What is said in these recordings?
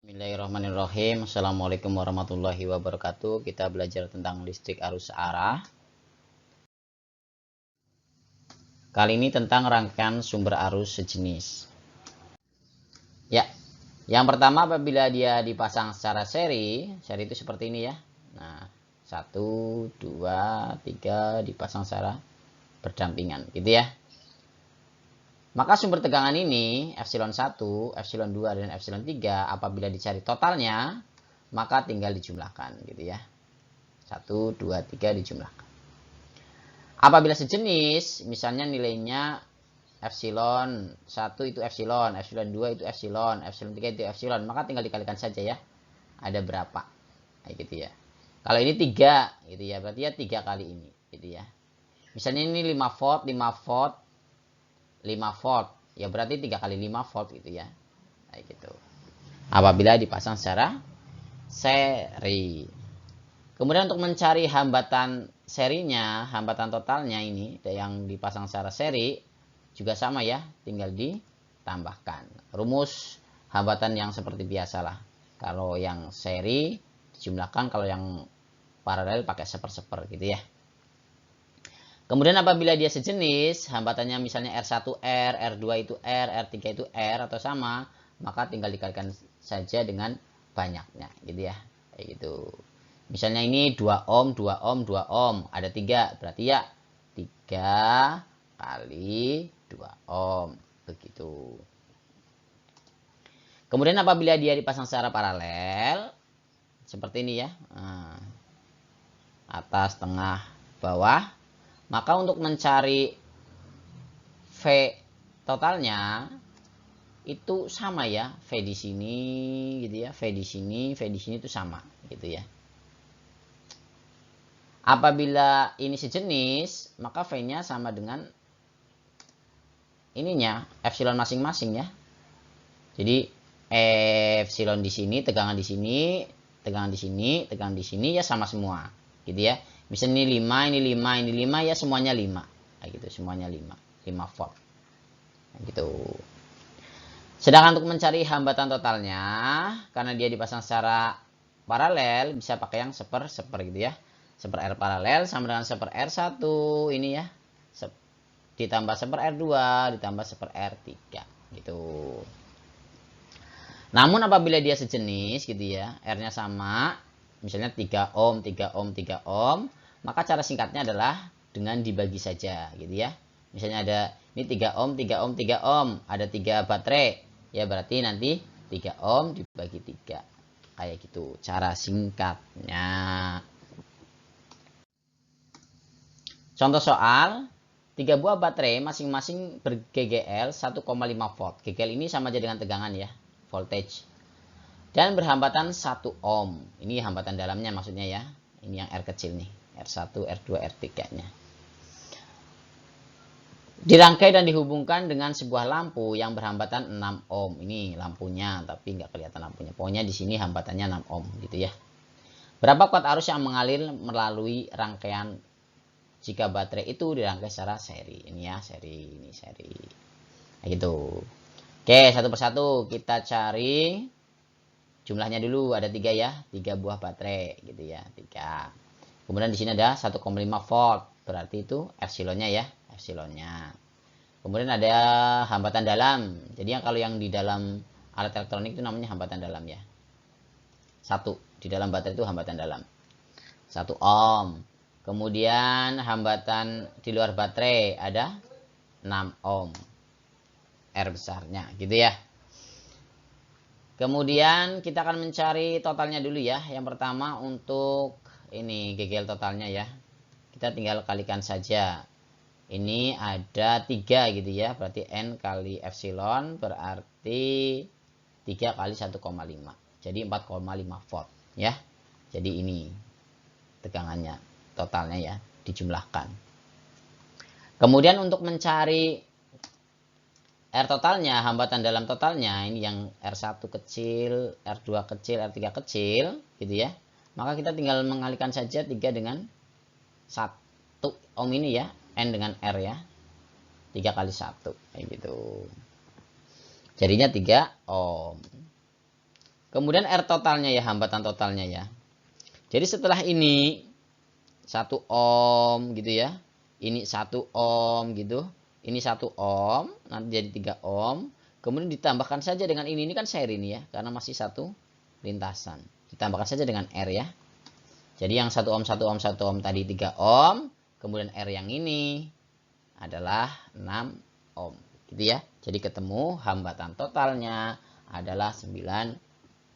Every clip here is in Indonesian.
Bismillahirrahmanirrahim. Assalamualaikum warahmatullahi wabarakatuh. Kita belajar tentang listrik arus arah. Kali ini tentang rangkaian sumber arus sejenis. Ya, yang pertama apabila dia dipasang secara seri itu seperti ini ya. Nah, 1, 2, 3 dipasang secara berdampingan gitu ya. Maka sumber tegangan ini epsilon 1, epsilon 2, dan epsilon 3 apabila dicari totalnya maka tinggal dijumlahkan gitu ya. 1, 2, 3 dijumlahkan. Apabila sejenis misalnya nilainya epsilon 1 itu epsilon, epsilon 2 itu epsilon, epsilon 3 itu epsilon, maka tinggal dikalikan saja ya. Ada berapa? Kayak gitu ya. Kalau ini 3 gitu ya, berarti ya 3 kali ini gitu ya. Misalnya ini 5 volt, 5 volt, 5 volt ya berarti 3 kali 5 volt gitu ya, kayak gitu apabila dipasang secara seri. Kemudian untuk mencari hambatan serinya, hambatan totalnya ini yang dipasang secara seri juga sama ya, tinggal ditambahkan rumus hambatan yang seperti biasalah. Kalau yang seri dijumlahkan, kalau yang paralel pakai seper-seper gitu ya. Kemudian apabila dia sejenis, hambatannya misalnya R1R, R2 itu R, R3 itu R atau sama, maka tinggal dikalikan saja dengan banyaknya gitu ya. Kayak gitu. Misalnya ini 2 ohm, 2 ohm, 2 ohm, ada 3, berarti ya 3 kali 2 ohm begitu. Kemudian apabila dia dipasang secara paralel seperti ini ya. Nah, atas, tengah, bawah. Maka untuk mencari V totalnya itu sama ya, V di sini gitu ya, V di sini itu sama gitu ya. Apabila ini sejenis, maka V-nya sama dengan ininya, epsilon masing-masing ya. Jadi epsilon di sini, tegangan di sini, tegangan di sini, tegangan di sini ya sama semua gitu ya. Misalnya ini 5, ini 5, ini 5 ya semuanya 5. Kayak gitu, semuanya 5 volt. Gitu. Sedangkan untuk mencari hambatan totalnya, karena dia dipasang secara paralel, bisa pakai yang seper gitu ya. Seper R paralel sama dengan seper R1 ini ya. Ditambah seper R2, ditambah seper R3 gitu. Namun apabila dia sejenis gitu ya, R-nya sama, misalnya 3 ohm, 3 ohm, 3 ohm, maka cara singkatnya adalah dengan dibagi saja gitu ya. Misalnya ada ini 3 ohm, 3 ohm, 3 ohm, ada 3 baterai. Ya berarti nanti 3 ohm dibagi 3. Kayak gitu cara singkatnya. Contoh soal, 3 buah baterai masing-masing ber-GGL 1,5 volt. GGL ini sama aja dengan tegangan ya, voltage. Dan berhambatan 1 ohm. Ini hambatan dalamnya maksudnya ya. Ini yang R kecil nih. R1, R2, R3-nya. Dirangkai dan dihubungkan dengan sebuah lampu yang berhambatan 6 ohm. Ini lampunya, tapi nggak kelihatan lampunya. Pokoknya di sini hambatannya 6 ohm gitu ya. Berapa kuat arus yang mengalir melalui rangkaian jika baterai itu dirangkai secara seri? Ini ya, seri, ini seri. Nah, gitu. Oke, satu persatu kita cari jumlahnya dulu. Ada 3 ya, 3 buah baterai gitu ya, 3. Kemudian di sini ada 1,5 volt, berarti itu epsilonnya ya, epsilonnya. Kemudian ada hambatan dalam. Jadi kalau yang di dalam alat elektronik itu namanya hambatan dalam ya. 1 di dalam baterai itu hambatan dalam. 1 ohm. Kemudian hambatan di luar baterai ada 6 ohm. R besarnya gitu ya. Kemudian kita akan mencari totalnya dulu ya. Yang pertama untuk ini GGL totalnya ya. Kita tinggal kalikan saja. Ini ada 3 gitu ya. Berarti N kali epsilon berarti 3 kali 1,5. Jadi 4,5 volt ya. Jadi ini tegangannya totalnya ya, dijumlahkan. Kemudian untuk mencari R totalnya, hambatan dalam totalnya, ini yang R1 kecil, R2 kecil, R3 kecil gitu ya. Maka kita tinggal mengalihkan saja 3 dengan 1 ohm ini ya, N dengan R ya. 3 kali 1 kayak gitu. Jadinya 3 ohm. Kemudian R totalnya ya, hambatan totalnya ya. Jadi setelah ini 1 ohm gitu ya. Ini 1 ohm gitu. Ini 1 ohm, nanti jadi 3 ohm. Kemudian ditambahkan saja dengan ini kan seri ini ya, karena masih satu lintasan. Ditambahkan saja dengan R ya. Jadi yang 1 ohm, 1 ohm, 1 ohm tadi 3 ohm. Kemudian R yang ini adalah 6 ohm. Gitu ya. Jadi ketemu hambatan totalnya adalah 9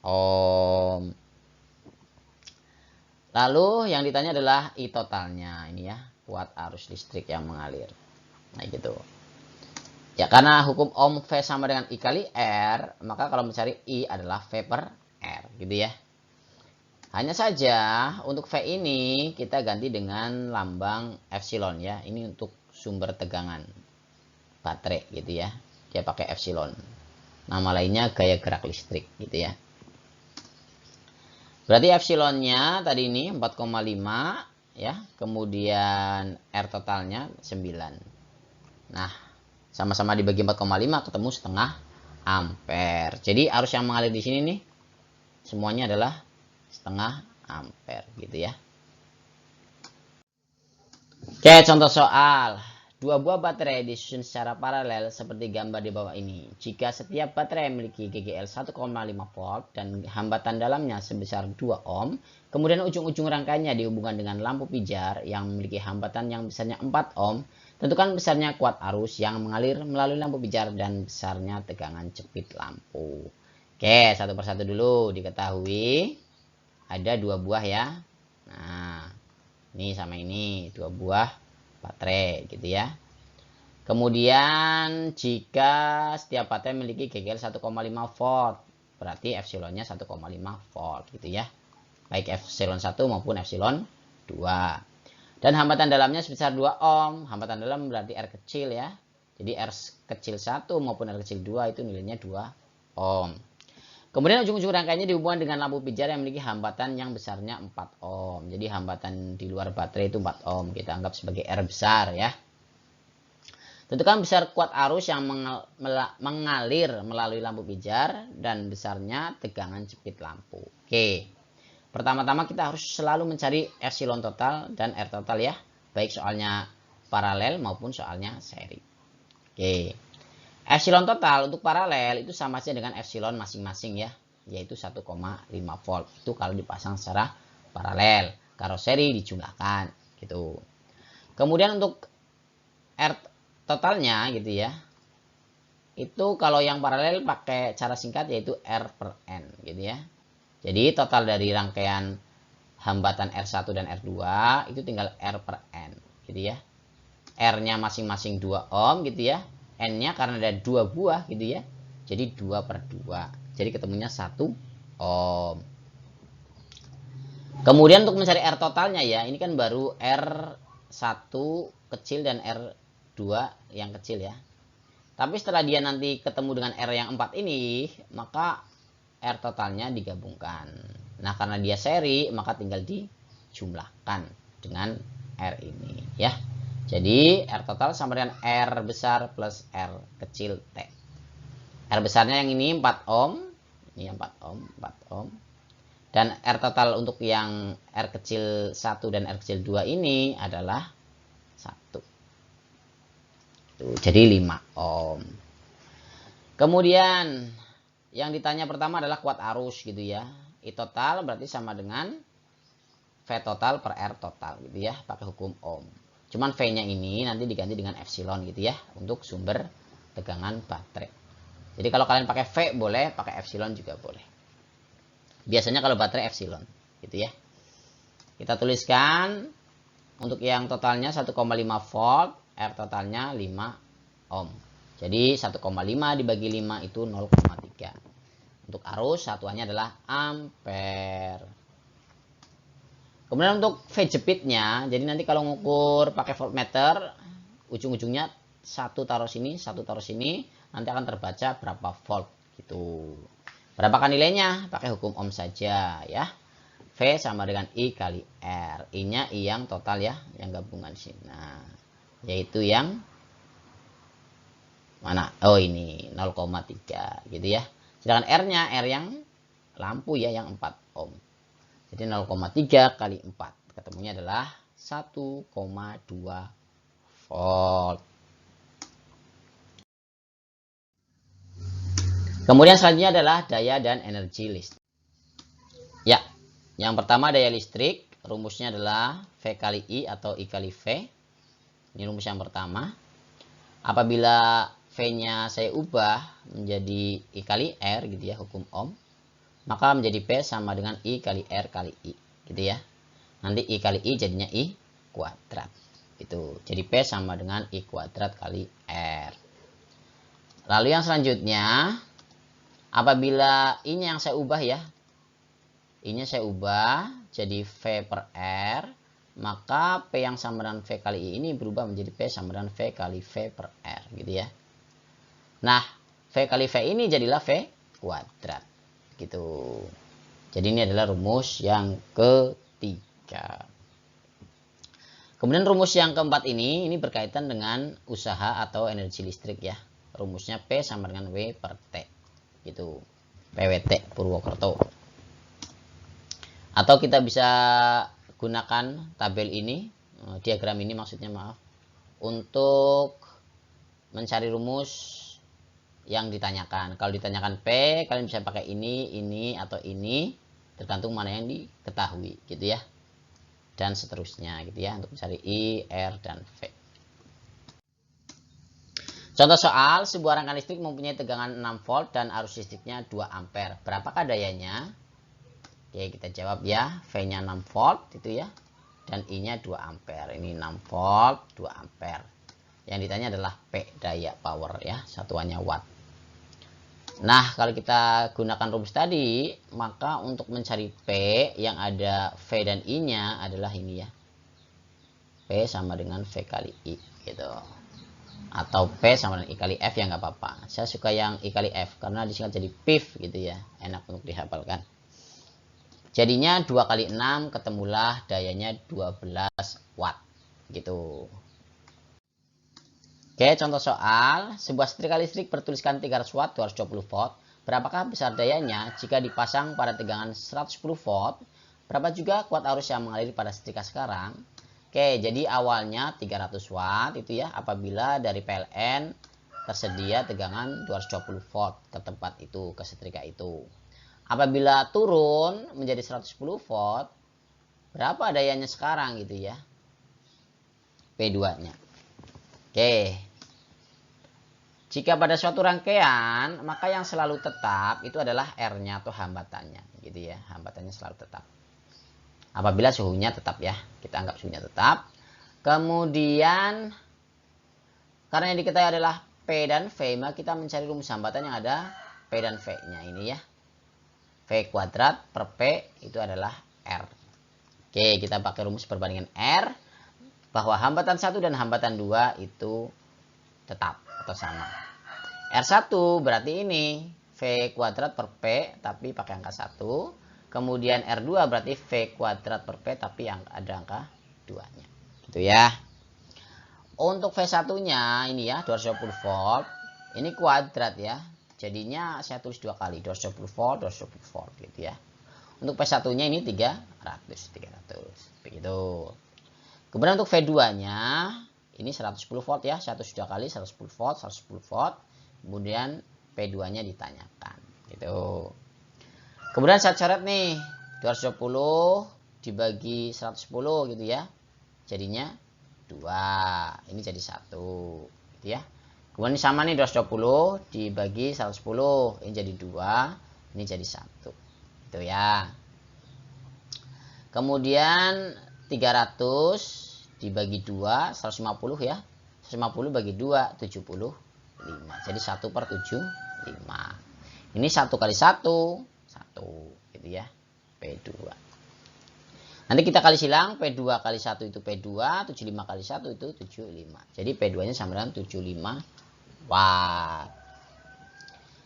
ohm. Lalu yang ditanya adalah I totalnya. Ini ya, kuat arus listrik yang mengalir. Nah gitu. Ya karena hukum Ohm V sama dengan I kali R, maka kalau mencari I adalah V per R. Gitu ya. Hanya saja untuk V ini kita ganti dengan lambang epsilon ya. Ini untuk sumber tegangan baterai gitu ya. Dia pakai epsilon. Nama lainnya gaya gerak listrik gitu ya. Berarti epsilonnya tadi ini 4,5 ya. Kemudian R totalnya 9. Nah, sama-sama dibagi 4,5 ketemu setengah ampere. Jadi arus yang mengalir di sini nih semuanya adalah setengah ampere gitu ya. Oke, contoh soal. Dua buah baterai disusun secara paralel seperti gambar di bawah ini. Jika setiap baterai memiliki GGL 1,5 volt dan hambatan dalamnya sebesar 2 ohm, kemudian ujung-ujung rangkaiannya dihubungkan dengan lampu pijar yang memiliki hambatan yang besarnya 4 ohm, tentukan besarnya kuat arus yang mengalir melalui lampu pijar dan besarnya tegangan jepit lampu. Oke, satu persatu dulu diketahui. Ada dua buah ya. Nah, ini sama ini, dua buah baterai gitu ya. Kemudian jika setiap baterai memiliki GGL 1,5 volt, berarti epsilonnya 1,5 volt gitu ya. Baik epsilon 1 maupun epsilon 2. Dan hambatan dalamnya sebesar 2 ohm. Hambatan dalam berarti R kecil ya. Jadi R kecil 1 maupun R kecil 2 itu nilainya 2 ohm. Kemudian ujung-ujung rangkaiannya dihubungkan dengan lampu pijar yang memiliki hambatan yang besarnya 4 ohm. Jadi hambatan di luar baterai itu 4 ohm. Kita anggap sebagai R besar ya. Tentukan besar kuat arus yang mengalir melalui lampu pijar dan besarnya tegangan jepit lampu. Oke. Pertama-tama kita harus selalu mencari epsilon total dan R total ya. Baik soalnya paralel maupun soalnya seri. Oke. Epsilon total untuk paralel itu sama saja dengan epsilon masing-masing ya, yaitu 1,5 volt. Itu kalau dipasang secara paralel. Kalau seri dijumlahkan gitu. Kemudian untuk R totalnya gitu ya. Itu kalau yang paralel pakai cara singkat yaitu R per N gitu ya. Jadi total dari rangkaian hambatan R1 dan R2 itu tinggal R per N gitu ya. R-nya masing-masing 2 ohm gitu ya. N-nya karena ada 2 buah gitu ya. Jadi 2 per 2. Jadi ketemunya 1 ohm. Kemudian untuk mencari R totalnya ya. Ini kan baru R1 kecil dan R2 yang kecil ya. Tapi setelah dia nanti ketemu dengan R yang 4 ini. Maka R totalnya digabungkan. Nah karena dia seri maka tinggal dijumlahkan dengan R ini ya. Jadi R total sama dengan R besar plus R kecil T. R besarnya yang ini 4 ohm. Ini 4 ohm, 4 ohm. Dan R total untuk yang R kecil 1 dan R kecil 2 ini adalah 1. Tuh, jadi 5 ohm. Kemudian yang ditanya pertama adalah kuat arus gitu ya. I total berarti sama dengan V total per R total gitu ya. Pakai hukum ohm. Cuman V-nya ini nanti diganti dengan epsilon gitu ya. Untuk sumber tegangan baterai. Jadi kalau kalian pakai V boleh, pakai epsilon juga boleh. Biasanya kalau baterai epsilon gitu ya. Kita tuliskan untuk yang totalnya 1,5 volt, R totalnya 5 ohm. Jadi 1,5 dibagi 5 itu 0,3. Untuk arus satuannya adalah ampere. Kemudian untuk V jepitnya, jadi nanti kalau ngukur pakai voltmeter, ujung-ujungnya satu taruh sini, satu taruh sini, nanti akan terbaca berapa volt gitu. Berapakah nilainya? Pakai hukum ohm saja ya. V sama dengan I kali R. I-nya I yang total ya, yang gabungan sini. Nah, yaitu yang mana? Oh ini 0,3 gitu ya. Sedangkan R-nya R yang lampu ya yang 4 ohm. Jadi 0,3 kali 4. Ketemunya adalah 1,2 volt. Kemudian selanjutnya adalah daya dan energi listrik. Ya, yang pertama daya listrik. Rumusnya adalah V kali I atau I kali V. Ini rumus yang pertama. Apabila V-nya saya ubah menjadi I kali R gitu ya, hukum Ohm, maka menjadi P sama dengan I kali R kali I gitu ya. Nanti I kali I jadinya I kuadrat. Itu. Jadi P sama dengan I kuadrat kali R. Lalu yang selanjutnya, apabila I-nya yang saya ubah ya, I-nya saya ubah jadi V per R, maka P yang sama dengan V kali I ini berubah menjadi P sama dengan V kali V per R gitu ya. Nah, V kali V ini jadilah V kuadrat gitu. Jadi ini adalah rumus yang ketiga. Kemudian rumus yang keempat ini berkaitan dengan usaha atau energi listrik ya. Rumusnya P sama dengan W per T gitu. PWT Purwokerto. Atau kita bisa gunakan tabel ini, diagram ini maksudnya maaf, untuk mencari rumus yang ditanyakan. Kalau ditanyakan P, kalian bisa pakai ini atau ini, tergantung mana yang diketahui gitu ya. Dan seterusnya gitu ya, untuk mencari I, R, dan V. Contoh soal, sebuah rangkaian listrik mempunyai tegangan 6 volt dan arus listriknya 2 ampere. Berapakah dayanya? Oke, kita jawab ya. V-nya 6 volt itu ya. Dan I-nya 2 ampere. Ini 6 volt, 2 ampere. Yang ditanya adalah P, daya power ya, satuannya watt. Nah, kalau kita gunakan rumus tadi, maka untuk mencari P yang ada V dan I-nya adalah ini ya. P sama dengan V kali I gitu. Atau P sama dengan I kali F ya nggak apa-apa. Saya suka yang I kali F karena disingkat jadi PIF gitu ya. Enak untuk dihafalkan. Jadinya 2 kali 6 ketemulah dayanya 12 watt gitu. Oke, contoh soal, sebuah setrika listrik bertuliskan 300 watt 220 volt. Berapakah besar dayanya jika dipasang pada tegangan 110 volt? Berapa juga kuat arus yang mengalir pada setrika sekarang? Oke, jadi awalnya 300 watt itu ya, apabila dari PLN tersedia tegangan 220 volt ke tempat itu, ke setrika itu. Apabila turun menjadi 110 volt, berapa dayanya sekarang gitu ya? P2-nya. Oke. Jika pada suatu rangkaian, maka yang selalu tetap itu adalah R-nya atau hambatannya gitu ya. Hambatannya selalu tetap. Apabila suhunya tetap ya, kita anggap suhunya tetap. Kemudian karena yang diketahui adalah P dan V, maka kita mencari rumus hambatan yang ada P dan V-nya ini ya. V kuadrat per P itu adalah R. Oke, kita pakai rumus perbandingan R bahwa hambatan 1 dan hambatan 2 itu tetap atau sama. R1 berarti ini V kuadrat per P tapi pakai angka 1. Kemudian R2 berarti V kuadrat per P tapi yang ada angka 2-nya. Gitu ya. Untuk V1-nya ini ya 220 volt. Ini kuadrat ya. Jadinya saya tulis 2 kali 220 volt, 220 volt gitu ya. Untuk P1-nya ini 300 begitu. Kemudian untuk V2-nya ini 110 volt ya, 102 kali 110 volt, 110 volt. Kemudian P2-nya ditanyakan gitu. Kemudian saya coret nih 220 dibagi 110 gitu ya. Jadinya 2. Ini jadi 1 gitu ya. Kemudian sama nih 220 dibagi 110, ini jadi 2, ini jadi 1. Gitu ya. Kemudian 300 dibagi 2, 150 ya. 150 bagi 2, 75. Jadi 1 per 75. Ini 1 kali 1, 1 gitu ya. P2. Nanti kita kali silang, P2 kali 1 itu P2, 75 kali 1 itu 75. Jadi P2-nya sama dengan 75 watt.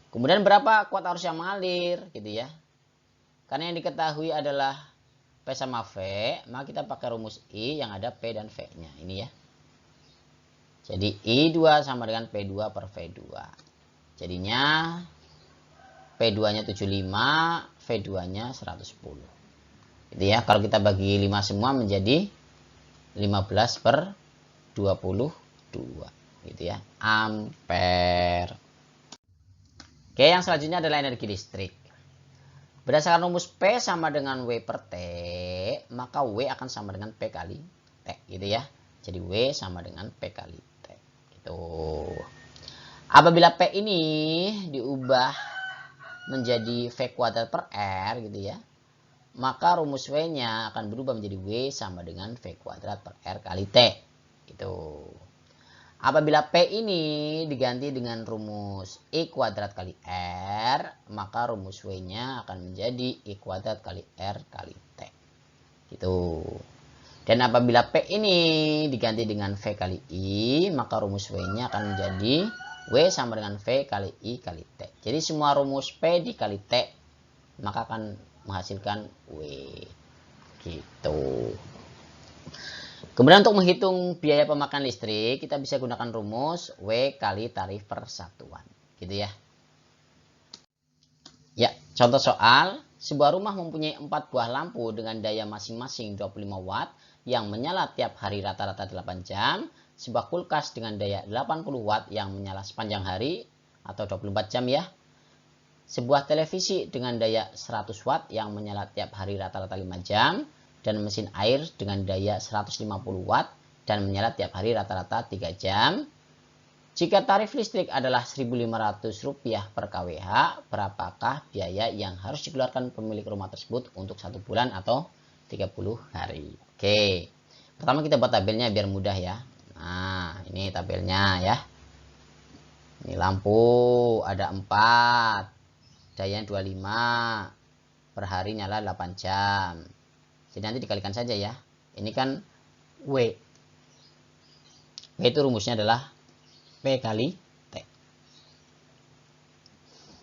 Kemudian berapa kuat arus yang mengalir gitu ya. Karena yang diketahui adalah P sama V, maka kita pakai rumus I yang ada P dan V-nya. Ini ya. Jadi I2 sama dengan P2 per V2. Jadinya P P2-nya 75, V2-nya 110. Gitu ya. Kalau kita bagi 5 semua menjadi 15/22 gitu ya, ampere. Oke, yang selanjutnya adalah energi listrik. Berdasarkan rumus P sama dengan W per T, maka W akan sama dengan P kali T gitu ya. Jadi W sama dengan P kali T gitu. Apabila P ini diubah menjadi V kuadrat per R gitu ya, maka rumus W-nya akan berubah menjadi W sama dengan V kuadrat per R kali T gitu. Apabila P ini diganti dengan rumus I kuadrat kali R, maka rumus W-nya akan menjadi I kuadrat kali R kali T. Gitu. Dan apabila P ini diganti dengan V kali I, maka rumus W-nya akan menjadi W sama dengan V kali I kali T. Jadi semua rumus P dikali T, maka akan menghasilkan W. Gitu. Kemudian untuk menghitung biaya pemakaian listrik, kita bisa gunakan rumus W kali tarif persatuan. Gitu ya. Ya, contoh soal. Sebuah rumah mempunyai 4 buah lampu dengan daya masing-masing 25 watt yang menyala tiap hari rata-rata 8 jam. Sebuah kulkas dengan daya 80 watt yang menyala sepanjang hari atau 24 jam ya. Sebuah televisi dengan daya 100 watt yang menyala tiap hari rata-rata 5 jam. Dan mesin air dengan daya 150 watt dan menyala tiap hari rata-rata 3 jam. Jika tarif listrik adalah Rp1.500 per kWh, berapakah biaya yang harus dikeluarkan pemilik rumah tersebut untuk 1 bulan atau 30 hari? Oke, pertama kita buat tabelnya biar mudah ya. Nah, ini tabelnya ya. Ini lampu ada 4, dayanya 25, per hari nyala 8 jam. Jadi nanti dikalikan saja ya. Ini kan W. W itu rumusnya adalah P kali T.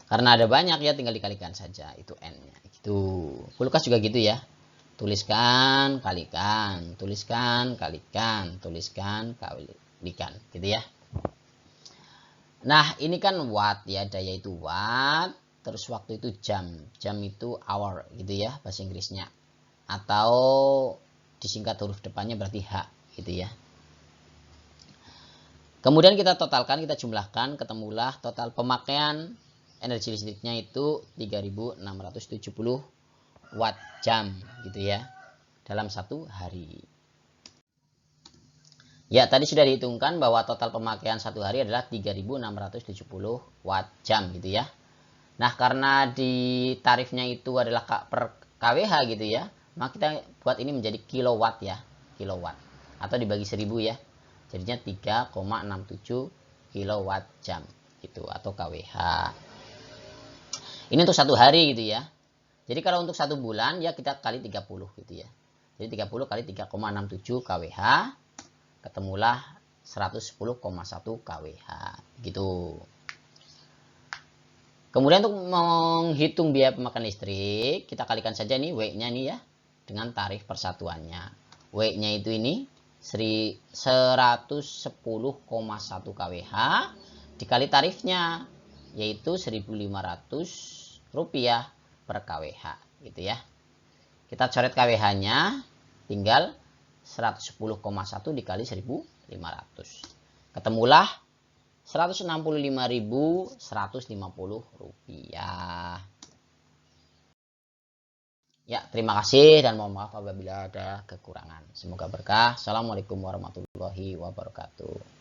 Karena ada banyak ya, tinggal dikalikan saja. Itu N-nya. Gitu. Kulkas juga gitu ya. Tuliskan, kalikan. Tuliskan, kalikan. Tuliskan, kalikan. Gitu ya. Nah, ini kan watt ya. Daya itu watt. Terus waktu itu jam. Jam itu hour gitu ya bahasa Inggrisnya. Atau disingkat huruf depannya berarti H gitu ya. Kemudian kita totalkan, kita jumlahkan, ketemulah total pemakaian energi listriknya itu 3670 watt jam gitu ya dalam 1 hari. Ya, tadi sudah dihitungkan bahwa total pemakaian 1 hari adalah 3670 watt jam gitu ya. Nah, karena di tarifnya itu adalah per kWh gitu ya, maka kita buat ini menjadi kilowatt ya, kilowatt atau dibagi 1000 ya, jadinya 3,67 kilowatt jam gitu atau kWh. Ini untuk 1 hari gitu ya. Jadi kalau untuk 1 bulan ya kita kali 30 gitu ya. Jadi 30 kali 3,67 kWh, ketemulah 110,1 kWh gitu. Kemudian untuk menghitung biaya pemakaian listrik, kita kalikan saja nih W-nya nih ya dengan tarif persatuannya. W-nya itu ini 110,1 kWh dikali tarifnya yaitu Rp1.500 per kWh gitu ya. Kita coret kWh-nya, tinggal 110,1 dikali 1.500. Ketemulah Rp165.150. Ya, terima kasih dan mohon maaf apabila ada kekurangan. Semoga berkah. Assalamualaikum warahmatullahi wabarakatuh.